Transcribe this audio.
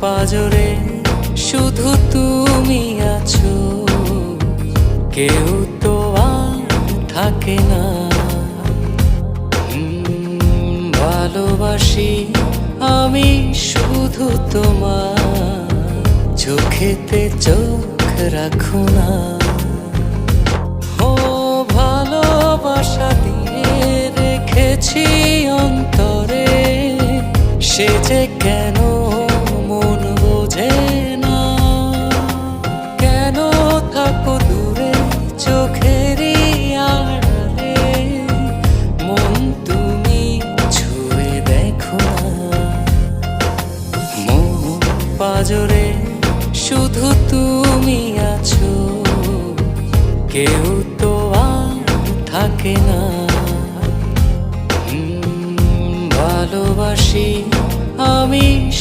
পাজরে শুধু তুমি আছো, কেউ তো আর থাকে না। ভালোবাসি আমি শুধু তোমার, চোখেতে চোখ রাখো না। ও ভালোবাসা দিয়ে রেখেছি অন্তরে, সে যে কেন মন বোঝে না। কেন থাকো দূরে চোখেরই আড়ালে, মন তুমি ছুঁয়ে দেখো না। মন পাজরে শুধু তুমি আছো, কেউ তো আর থাকে না। ভালোবাসি